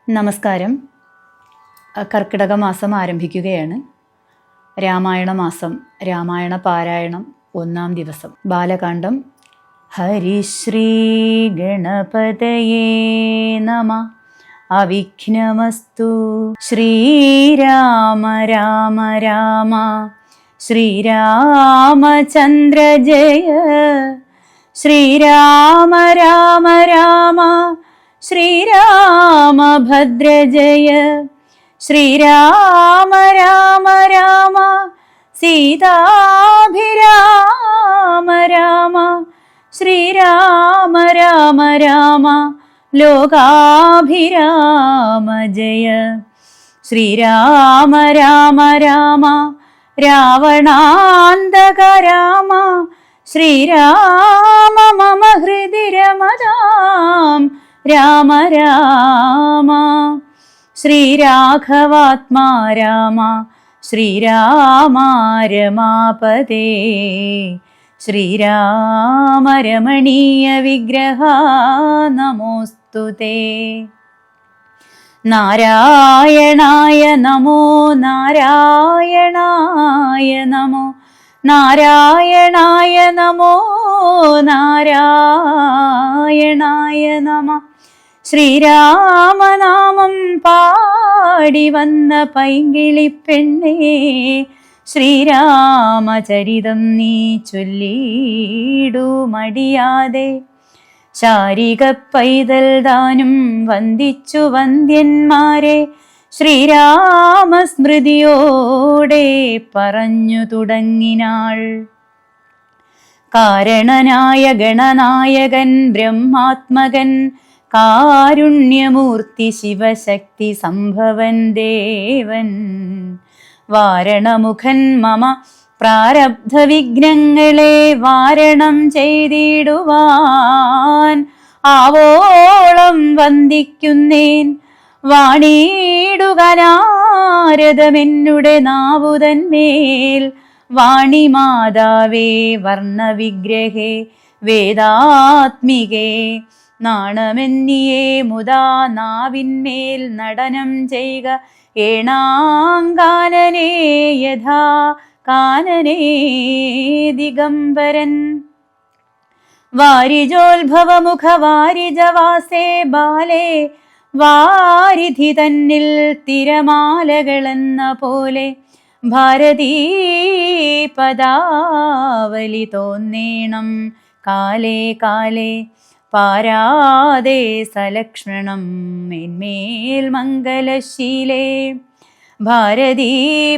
നമസ്കാരം. കർക്കിടക മാസം ആരംഭിക്കുകയാണ്. രാമായണ മാസം, രാമായണ പാരായണം 1-ാം ദിവസം. ബാലകാണ്ഡം. ഹരിശ്രീ ഗണപതയേ നമഃ. അവിഘ്നമസ്തു. ശ്രീരാമ രാമ രാമ ശ്രീരാമചന്ദ്ര ജയ. ശ്രീരാമ രാമ രാമ ശ്രീരാമഭദ്ര ജയ. ശ്രീരാമ രാമ രാമ സീതാഭിരാമ രാമ. ശ്രീരാമ രാമ രാമ ലോകാഭിരാമ ജയ. ശ്രീരാമ രാമ രാമ രാവണാന്തക രാമ. ശ്രീരാമ മമ ഹൃദി രമതാം രാമ രാമ. ശ്രീരാഘവാത്മാ രാമ. ശ്രീരാമ രമാപദേ. ശ്രീരാമ രമണീയ വിഗ്രഹ നമോസ്തുതേ. നാരായണായ നമോ നാരായണായ നമോ നാരായണായ നമോ നാരായണായ നമഃ. ശ്രീരാമനാമം പാടി വന്ന പൈങ്കിളിപ്പെണ്ണേ, ശ്രീരാമചരിതം നീ ചൊല്ലിടൂ മടിയാതെ. ശാരിക പൈതൽ താനും വന്ദിച്ചു വന്ദ്യന്മാരെ, ശ്രീരാമസ്മൃതിയോടെ പറഞ്ഞു തുടങ്ങിനാൾ. കാരണനായ ഗണനായകൻ ബ്രഹ്മാത്മകൻ, കാരുണ്യമൂർത്തി ശിവശക്തി സംഭവൻ ദേവൻ. വാരണമുഖൻ മമ പ്രാരബ്ധ വിഘ്നങ്ങളെ വാരണം ചെയ്തിടുവാൻ ആവോളം വന്ദിക്കുന്നേൻ. വാണിയിടുക നാരദമെന്നുടെ നാവുതന്മേൽ. വാണിമാതാവേ വർണ്ണവിഗ്രഹേ വേദാത്മികേ, നാണമെന്നിയേ മുതാ നാവിന്മേൽ നടനം ചെയ്യുക. ഏണാങ്കാനനേ യഥാ കാനനേ ദിഗംബരൻ. വാരിജോത്ഭവമുഖ വാരിജവാസേ ബാലേ, വാരിധി തന്നിൽ തിരമാലകളെന്ന പോലെ. ഭാരതീ പദാവലി തോന്നേണം കാലേ കാലേ. പാരാതെ സലക്ഷ്മണം മേന്മേൽ മംഗലശീലേ. ഭാരതീ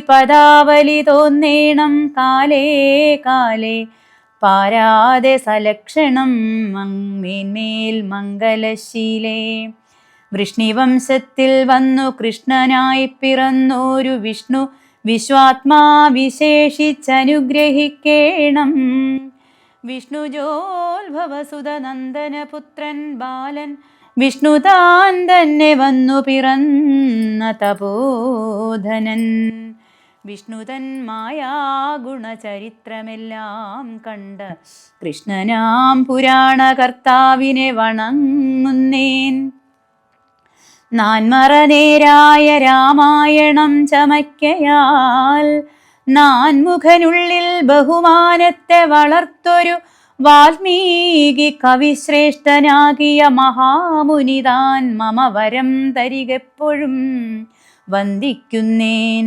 പദാവലി തോന്നേണം കാലേ കാലേ. പാരാതെ സലക്ഷണം മേന്മേൽ മംഗലശീലേ. വൃഷ്ണിവംശത്തിൽ വന്നു കൃഷ്ണനായി പിറന്നോരു വിഷ്ണു വിശ്വാത്മാ വിശേഷിച്ചനുഗ്രഹിക്കേണം. വിഷ്ണുജോത്ഭവസുത നന്ദനപുത്രൻ ബാലൻ, വിഷ്ണു താൻ തന്നെ വന്നു പിറന്ന തപോധനൻ. വിഷ്ണുതൻ മായാഗുണചരിത്രമെല്ലാം കണ്ട കൃഷ്ണനാം പുരാണകർത്താവിനെ വണങ്ങുന്നേൻ. നാൻമറനേരായ രാമായണം ചമയ്ക്കയാൽ, നാൻമുഖനുള്ളിൽ ബഹുമാനത്തെ വളർത്തൊരു വാൽമീകി കവിശ്രേഷ്ഠനാകിയ മഹാമുനിതാൻ മമ വരം തരികെപ്പോഴും വന്ദിക്കുന്നേൻ.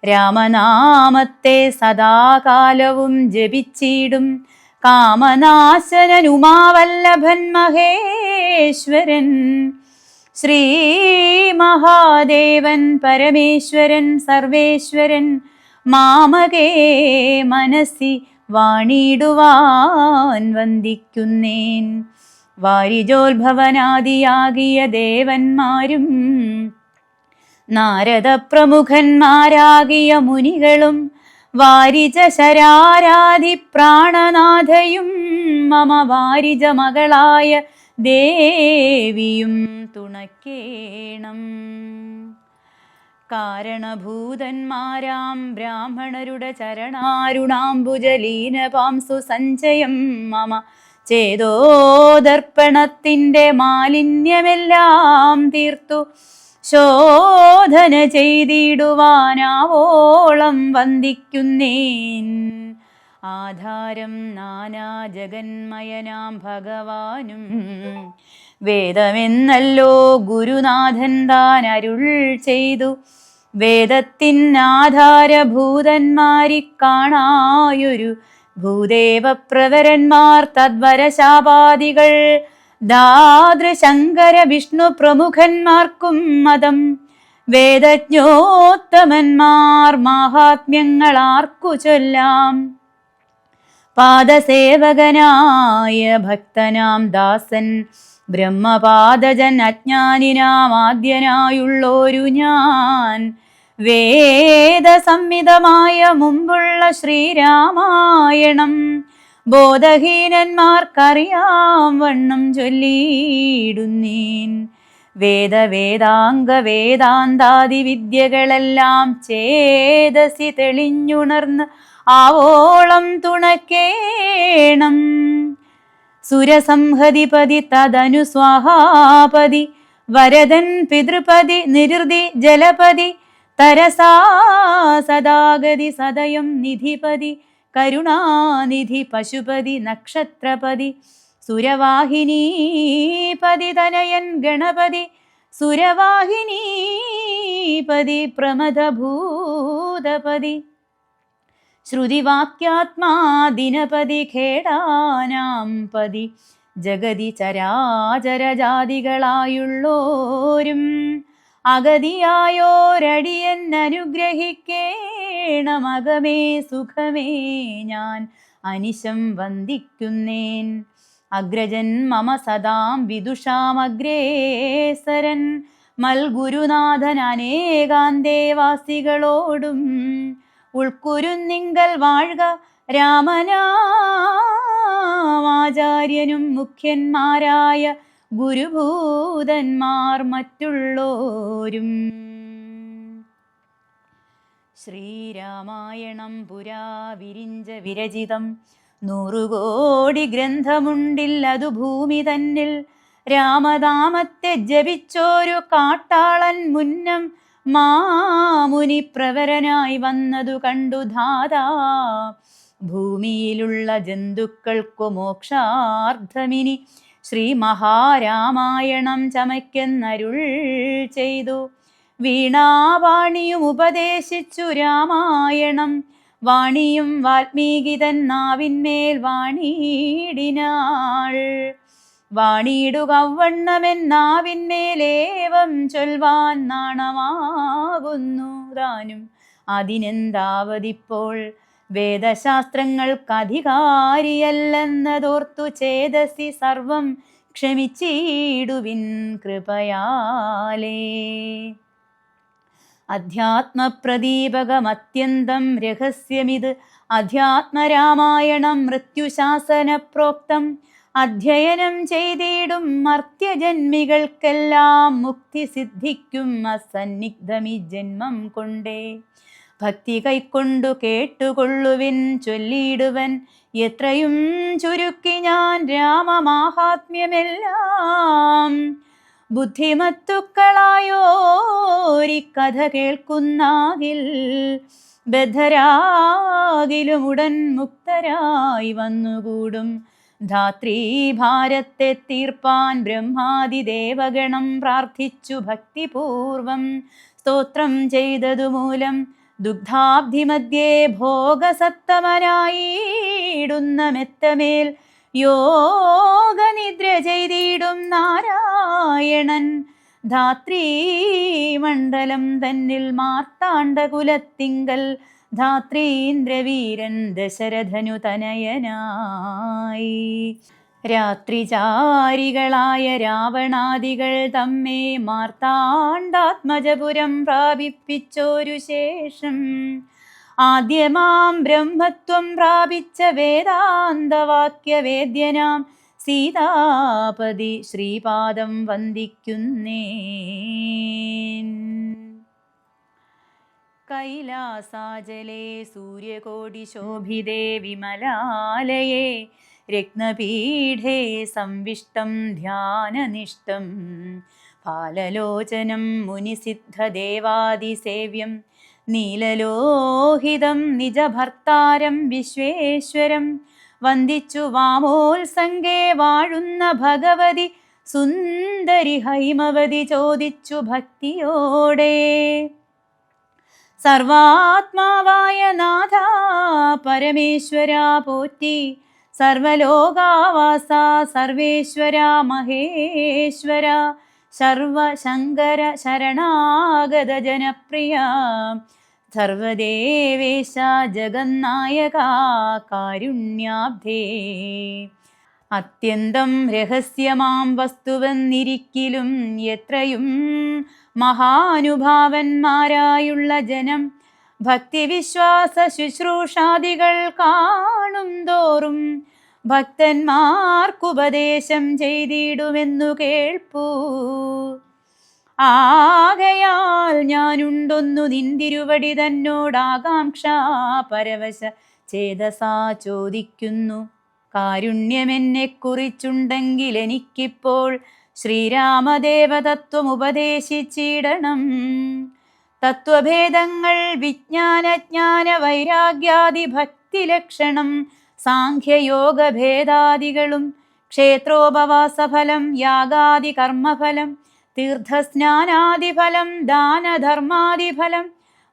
രാമനാമത്തെ സദാകാലവും ജപിച്ചിടും കാമനാശനൻ ഉമാവല്ലഭൻ മഹേശ്വരൻ. ശ്രീ മഹാദേവൻ പരമേശ്വരൻ സർവേശ്വരൻ, മാമകേ മനസ്സി വാണിടുവാൻ വന്ദിക്കുന്നേൻ. വാരിജോത്ഭവനാദിയാകിയ ദേവന്മാരും നാരദ പ്രമുഖന്മാരാകിയ മുനികളും വാരിജ ശരാരാധി പ്രാണനാഥയും മമ വാരിജ മകളായ ദേവിയും തുണക്കേണം. കാരണഭൂതന്മാരാം ബ്രാഹ്മണരുടെ ചരണാരുണാംബുജലീനപാംസു സഞ്ചയം മമ ചേതോദർപ്പണത്തിൻ്റെ മാലിന്യമെല്ലാം തീർത്തു ശോധന ചെയ്തിടുവാനാവോളം വന്ദിക്കുന്നേൻ. ആധാരം നാനാ ജഗന്മയനാം ഭഗവാനും വേദമെന്നല്ലോ ഗുരുനാഥൻ താൻ അരുൾ ചെയ്തു. വേദത്തിനാധാരഭൂതന്മാരി കാണായൊരു ഭൂദേവപ്രവരന്മാർ തദ്വരശാപാദികൾ ദാതൃശങ്കര വിഷ്ണു പ്രമുഖന്മാർക്കും മതം. വേദജ്ഞോത്തമന്മാർ മാഹാത്മ്യങ്ങളാർക്കു ചൊല്ലാം. പാദസേവകനായ ഭക്തനാം ദാസൻ ബ്രഹ്മപാദജൻ അജ്ഞാനിനാം ആദ്യനായുള്ളോരു ഞാൻ. വേദസംഹിതമായ മുമ്പുള്ള ശ്രീരാമായണം ബോധഹീനന്മാർക്കറിയാം വണ്ണം ചൊല്ലിയിടുന്നേൻ. വേദാംഗ വേദാന്താദി വിദ്യകളെല്ലാം ചേതസി തെളിഞ്ഞുണർന്ന് ആവോളം തുണക്കേണം. സുരസംഹതിപതി തദനു സ്വാഹാപതി വരദൻ പിതൃപതി നിരുതി ജലപതി തരസാ സദാഗതി സദയം നിധിപതി കരുണാനിധി പശുപതി നക്ഷത്രപതി സുരവാഹിനീപതി തനയൻ ഗണപതി സുരവാഹിനീപതി പ്രമദഭൂതപതി ശ്രുതിവാക്യാത്മാ ദിനപതി ഖേടാനാം പതി ജഗതി ചരാചരജാതികളായുള്ളോരും അഗതിയായോരടിയൻ അനുഗ്രഹിക്കേണമകമേ സുഖമേ ഞാൻ അനിശം വന്ദിക്കുന്നേൻ. അഗ്രജൻ മമ സദാം വിദുഷാമഗ്രേസരൻ മൽഗുരുനാഥൻ അനേകാന്തേവാസികളോടും ഉൾക്കുരുന്നിങ്കൽ വാഴ്ക രാമനാമാചാര്യനും മുഖ്യന്മാരായ ഗുരുഭൂതന്മാർ മറ്റുള്ളോരും. ശ്രീരാമായണം പുരാ വിരിഞ്ച വിരചിതം 100 കോടി ഗ്രന്ഥമുണ്ടില്ലതു ഭൂമി തന്നിൽ. രാമനാമത്തെ ജപിച്ചോരു കാട്ടാളൻ മുന്നം മാമുനി പ്രവരനായി വന്നതു കണ്ടു ധാതാ. ഭൂമിയിലുള്ള ജന്തുക്കൾക്കു മോക്ഷാർത്ഥമിനി ശ്രീ മഹാരാമായണം ചമയ്ക്കെന്നരുൾ ചെയ്തു. വീണാവാണിയും ഉപദേശിച്ചു രാമായണം. വാണിയും വാൽമീകിതൻ നാവിന്മേൽ വാണിയിടിനാൾ. വാണിയിടുകവണ്ണമെന്നാവിന്മേലേവം ചൊൽവാൻ നാണമാകുന്നു താനും. അതിനെന്താവതിപ്പോൾ വേദശാസ്ത്രങ്ങൾക്കധികാരിയല്ലെന്നതോർത്തു ചേതസി സർവം ക്ഷമിച്ചിടുവിൻ കൃപയാലേ. അധ്യാത്മപ്രദീപകമത്യന്തം രഹസ്യമിത് അധ്യാത്മരാമായണം മൃത്യുശാസന പ്രോക്തം. അധ്യയനം ചെയ്തിടും മർത്യജന്മികൾക്കെല്ലാം മുക്തി സിദ്ധിക്കും അസന്നിഗ്ധമി ജന്മം കൊണ്ടേ. ഭക്തി കൈക്കൊണ്ടു കേട്ടുകൊള്ളുവിൻ ചൊല്ലിയിടുവൻ എത്രയും ചുരുക്കി ഞാൻ രാമമാഹാത്മ്യമെല്ലാം. ബുദ്ധിമത്തുക്കളായോരി കഥ കേൾക്കുന്നാകിൽ ബദ്ധരാകിലും ഉടൻ മുക്തരായി വന്നുകൂടും. ധാത്രീഭാരത്തെ തീർപ്പാൻ ബ്രഹ്മാദിദേവഗണം പ്രാർത്ഥിച്ചു ഭക്തിപൂർവം സ്തോത്രം ചെയ്തതുമൂലം ദുഗ്ധാബ്ധിമധ്യേ ഭോഗസത്തമനായിടുന്ന മെത്തമേൽ യോഗനിദ്ര ചെയ്തിടും നാരായണൻ. ധാത്രീമണ്ഡലം തന്നിൽ മാർത്താണ്ഡകുലത്തിങ്കൽ ധാത്രീന്ദ്രവീരൻ ദശരഥനു തനയനായി. രാത്രിചാരികളായ രാവണാദികൾ തമ്മേ മാർത്താണ്ഡാത്മജപുരം പ്രാപിപ്പിച്ചോരു ശേഷം ആദ്യമാം ബ്രഹ്മത്വം പ്രാപിച്ച വേദാന്തവാക്യവേദ്യനാം സീതാപതി ശ്രീപാദം വന്ദിക്കുന്നേൻ. കൈലാസാചലേ സൂര്യകോടിശോഭിതേ വിമലാലയേ രത്നപീഠേ സംവിഷ്ടം ധ്യാനനിഷ്ടം പാലലോചനം മുനിസിദ്ധദേവാദിസേവ്യം നീലലോഹിതം നിജഭർത്താരം വിശ്വേശ്വരം വന്ദിച്ചു വാമോത്സംഗേ വാഴുന്ന ഭഗവതി സുന്ദരി ഹൈമവതി ചോദിച്ചു ഭക്തിയോടെ. സർവാത്മാവായ നാഥ പരമേശ്വര പോറ്റി, സർവലോകാവാസ സർവേശ്വര മഹേശ്വര, സർവശങ്കര ശരണാഗത ജനപ്രിയ, സർവദേവേശ ജഗന്നായക കാരുണ്യാബ്ധേ. അത്യന്തം രഹസ്യമാം വസ്തുവെന്നിരിക്കിലും എത്രയും മഹാനുഭാവന്മാരായുള്ള ജനം ഭക്തിവിശ്വാസ ശുശ്രൂഷാദികൾ കാണും തോറും ഭക്തന്മാർക്കുപദേശം ചെയ്തിടുമെന്നു കേൾപ്പൂ. ആകയാൽ ഞാനുണ്ടൊന്നു നിന്തിരുവടി തന്നോടാകാംക്ഷ പരവശ ചേതസാ ചോദിക്കുന്നു. കാരുണ്യമെന്നെ കുറിച്ചുണ്ടെങ്കിൽ എനിക്കിപ്പോൾ ശ്രീരാമദേവതത്വം ഉപദേശിച്ചിടണം. തത്വഭേദങ്ങൾ വിജ്ഞാനജ്ഞാന വൈരാഗ്യാദി ഭക്തിലക്ഷണം സാഖ്യയോഗഭേദാദികളും ക്ഷേത്രോപവാസഫലം യാഗാദി കർമ്മഫലം തീർത്ഥസ്നാനാദിഫലം ദാനധർമാദിഫലം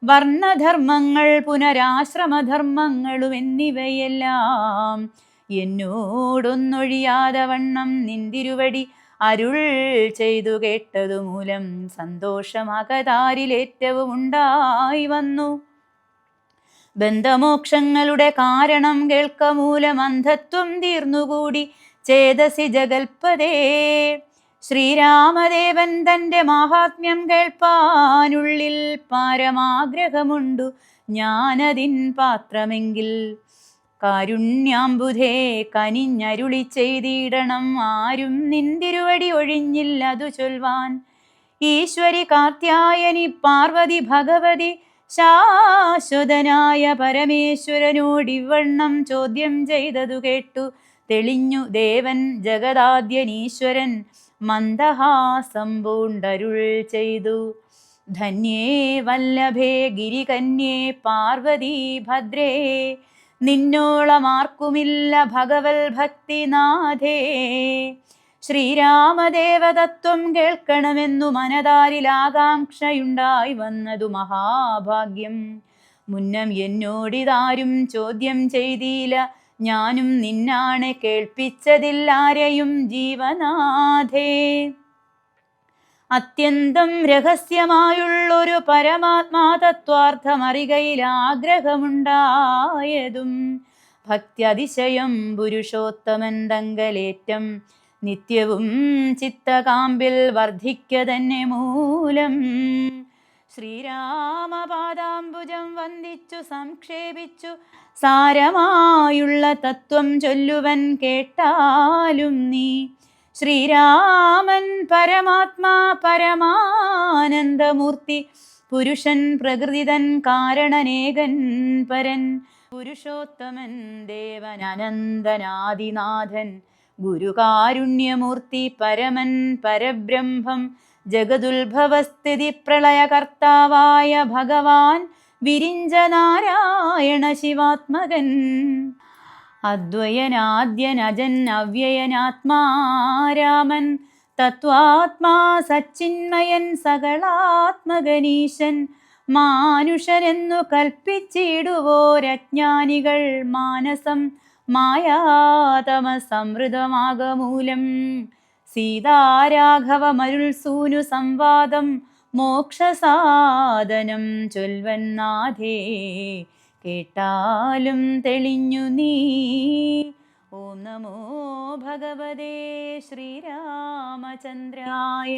വർണ്ണധർമ്മങ്ങൾ പുനരാശ്രമധർമ്മങ്ങളും എന്നിവയെല്ലാം എന്നോടൊന്നൊഴിയാതെ വണ്ണം നിന്തിരുവടി അരുൾ ചെയ്തു കേട്ടതു മൂലം സന്തോഷമകതാരിലേറ്റവും ഉണ്ടായി വന്നു. ബന്ധമോക്ഷങ്ങളുടെ കാരണം കേൾക്ക മൂലം അന്ധത്വം തീർന്നുകൂടി ചേതസി ജഗൽപദേ. ശ്രീരാമദേവൻ തൻ്റെ മാഹാത്മ്യം കേൾപ്പാനുള്ളിൽ പാരമാഗ്രഹമുണ്ടു ഞാനതിൻ പാത്രമെങ്കിൽ. കാരുണ്യാംബുധേ കനിഞ്ഞരുളി ചെയ്തിടണം ആരും നിന്തിരുവടി ഒഴിഞ്ഞില്ലതു ചൊൽവാൻ. ഈശ്വരി കാർത്യായനി പാർവതി ഭഗവതി ശാശ്വതനായ പരമേശ്വരനോടിവണ്ണം ചോദ്യം ചെയ്തതു കേട്ടു തെളിഞ്ഞു ദേവൻ ജഗദാദ്യനീശ്വരൻ മന്ദഹാസം പൂണ്ടരുൾ ചെയ്തു. ധന്യേ വല്ലഭേ ഗിരികന്യേ പാർവതി ഭദ്രേ, നിന്നോളമാർക്കുമില്ല ഭഗവൽ ഭക്തിനാഥേ. ശ്രീരാമദേവതത്വം കേൾക്കണമെന്നു മനതാരിൽ ആകാംക്ഷയുണ്ടായി വന്നതു മഹാഭാഗ്യം. മുന്നം എന്നോടിതാരും ചോദ്യം ചെയ്തില്ല, ഞാനും നിന്നാണ് കേൾപ്പിച്ചതില്ലാരെയും ജീവനാഥേ. അത്യന്തം രഹസ്യമായുള്ളൊരു പരമാത്മാതത്വാർത്ഥമറികയിൽ ആഗ്രഹമുണ്ടായതും ഭക്ത്യതിശയം പുരുഷോത്തമൻ തങ്കലേറ്റം നിത്യവും ചിത്തകാമ്പിൽ വർദ്ധിക്ക തന്നെ മൂലം. ശ്രീരാമപാദാംബുജം വന്ദിച്ചു സംക്ഷേപിച്ചു സാരമായുള്ള തത്വം ചൊല്ലുവൻ കേട്ടാലും നീ. ശ്രീരാമൻ പരമാത്മാ പരമാനന്ദമൂർത്തി, പുരുഷൻ പ്രകൃതിതൻ കാരണനേകൻ പരൻ, പുരുഷോത്തമൻ ദേവൻ അനന്തനാദിനാഥൻ, ഗുരുകാരുണ്യമൂർത്തി പരമൻ പരബ്രഹ്മം, ജഗതുത്ഭവസ്ഥിതി പ്രളയകർത്താവായ ഭഗവാൻ വിരിഞ്ച നാരായണ ശിവാത്മകൻ. അദ്വയനാദ്യനജൻ അവ്യയനാത്മാരാമൻ, തത്വാത്മാ സച്ചിന്മയൻ സകളാത്മകനീശൻ, മാനുഷനെന്നു കൽപ്പിച്ചിടുവോരജ്ഞാനികൾ മാനസം മായാതമസമൃതമാകമൂലം. സീതാരാഘവമരുൾ സൂനു സംവാദം മോക്ഷസാധനം ചൊൽവന്നാഥേ, കേട്ടാലും തെളിഞ്ഞു നീ. ഓം നമോ ഭഗവതേ ശ്രീരാമചന്ദ്രായ.